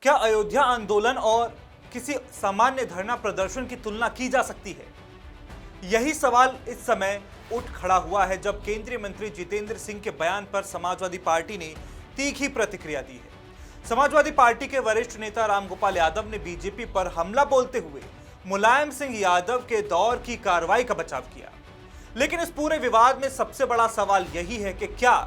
क्या अयोध्या आंदोलन और किसी सामान्य धरना प्रदर्शन की तुलना की जा सकती है? यही सवाल इस समय उठ खड़ा हुआ है जब केंद्रीय मंत्री जितेंद्र सिंह के बयान पर समाजवादी पार्टी ने तीखी प्रतिक्रिया दी है। समाजवादी पार्टी के वरिष्ठ नेता रामगोपाल यादव ने बीजेपी पर हमला बोलते हुए मुलायम सिंह यादव के दौर की कार्रवाई का बचाव किया। लेकिन इस पूरे विवाद में सबसे बड़ा सवाल यही है कि क्या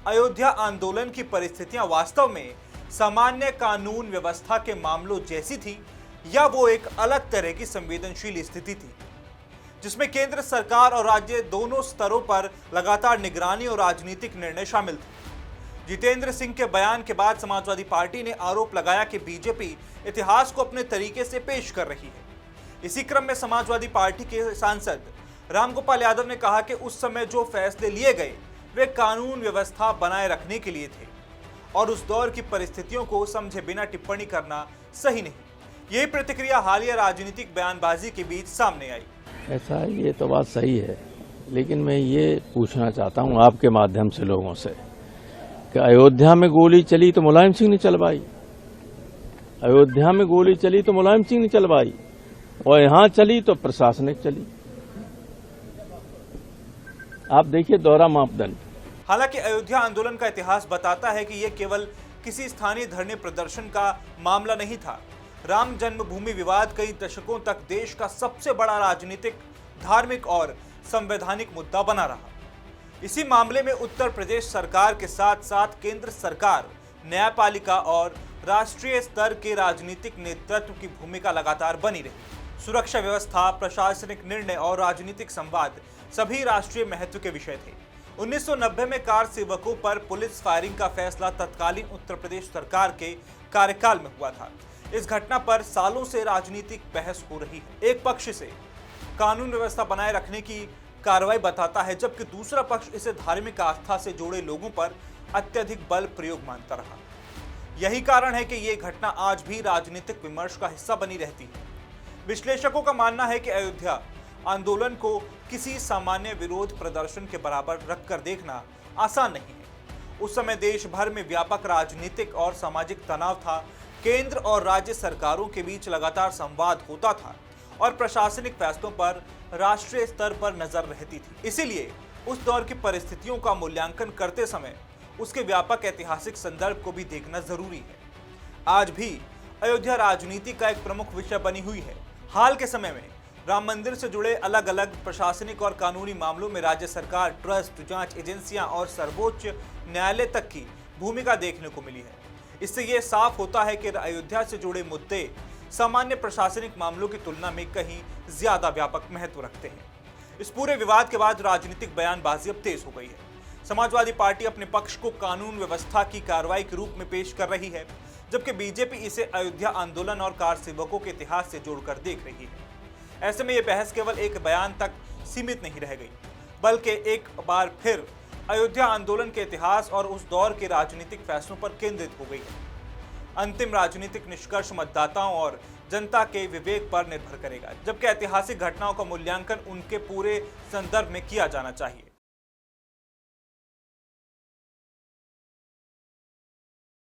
अयोध्या आंदोलन की परिस्थितियां वास्तव में सामान्य कानून व्यवस्था के मामलों जैसी थी या वो एक अलग तरह की संवेदनशील स्थिति थी जिसमें केंद्र सरकार और राज्य दोनों स्तरों पर लगातार निगरानी और राजनीतिक निर्णय शामिल थे। जितेंद्र सिंह के बयान के बाद समाजवादी पार्टी ने आरोप लगाया कि बीजेपी इतिहास को अपने तरीके से पेश कर रही है। इसी क्रम में समाजवादी पार्टी के सांसद रामगोपाल यादव ने कहा कि उस समय जो फैसले लिए गए वे कानून व्यवस्था बनाए रखने के लिए थे और उस दौर की परिस्थितियों को समझे बिना टिप्पणी करना सही नहीं। यही प्रतिक्रिया हालिया राजनीतिक बयानबाजी के बीच सामने आई। ऐसा ये तो बात सही है, लेकिन मैं ये पूछना चाहता हूँ आपके माध्यम से लोगों से कि अयोध्या में गोली चली तो मुलायम सिंह ने चलवाई, अयोध्या में गोली चली तो मुलायम सिंह ने चलवाई और यहाँ चली तो प्रशासनिक चली। आप देखिए दोहरा मापदंड। हालांकि अयोध्या आंदोलन का इतिहास बताता है कि यह केवल किसी स्थानीय धरने प्रदर्शन का मामला नहीं था। राम जन्मभूमि विवाद कई दशकों तक देश का सबसे बड़ा राजनीतिक, धार्मिक और संवैधानिक मुद्दा बना रहा। इसी मामले में उत्तर प्रदेश सरकार के साथ साथ केंद्र सरकार, न्यायपालिका और राष्ट्रीय स्तर के राजनीतिक नेतृत्व की भूमिका लगातार बनी रही। सुरक्षा व्यवस्था, प्रशासनिक निर्णय और राजनीतिक संवाद सभी राष्ट्रीय महत्व के विषय थे। 1990 में कार सेवकों पर पुलिस फायरिंग का फैसला तत्कालीन उत्तर प्रदेश सरकार के कार्यकाल में हुआ था। इस घटना पर सालों से राजनीतिक बहस हो रही है। एक पक्ष से कानून व्यवस्था बनाए रखने की कार्रवाई बताता है, जबकि दूसरा पक्ष इसे धार्मिक आस्था से जुड़े लोगों पर अत्यधिक बल प्रयोग मानता रहा। यही कारण है कि ये घटना आज भी राजनीतिक विमर्श का हिस्सा बनी रहती है। विश्लेषकों का मानना है कि अयोध्या आंदोलन को किसी सामान्य विरोध प्रदर्शन के बराबर रखकर देखना आसान नहीं है। उस समय देश भर में व्यापक राजनीतिक और सामाजिक तनाव था। केंद्र और राज्य सरकारों के बीच लगातार संवाद होता था और प्रशासनिक फैसलों पर राष्ट्रीय स्तर पर नजर रहती थी। इसीलिए उस दौर की परिस्थितियों का मूल्यांकन करते समय उसके व्यापक ऐतिहासिक संदर्भ को भी देखना जरूरी है। आज भी अयोध्या राजनीति का एक प्रमुख विषय बनी हुई है। हाल के समय में राम मंदिर से जुड़े अलग अलग प्रशासनिक और कानूनी मामलों में राज्य सरकार, ट्रस्ट, जांच एजेंसियां और सर्वोच्च न्यायालय तक की भूमिका देखने को मिली है। इससे यह साफ होता है कि अयोध्या से जुड़े मुद्दे सामान्य प्रशासनिक मामलों की तुलना में कहीं ज्यादा व्यापक महत्व रखते हैं। इस पूरे विवाद के बाद राजनीतिक बयानबाजी अब तेज हो गई है। समाजवादी पार्टी अपने पक्ष को कानून व्यवस्था की कार्रवाई के रूप में पेश कर रही है, जबकि बीजेपी इसे अयोध्या आंदोलन और कार सेवकों के इतिहास से जोड़कर देख रही है। ऐसे में यह बहस केवल एक बयान तक सीमित नहीं रह गई, बल्कि एक बार फिर अयोध्या आंदोलन के इतिहास और उस दौर के राजनीतिक फैसलों पर केंद्रित हो गई है। अंतिम राजनीतिक निष्कर्ष मतदाताओं और जनता के विवेक पर निर्भर करेगा, जबकि ऐतिहासिक घटनाओं का मूल्यांकन उनके पूरे संदर्भ में किया जाना चाहिए।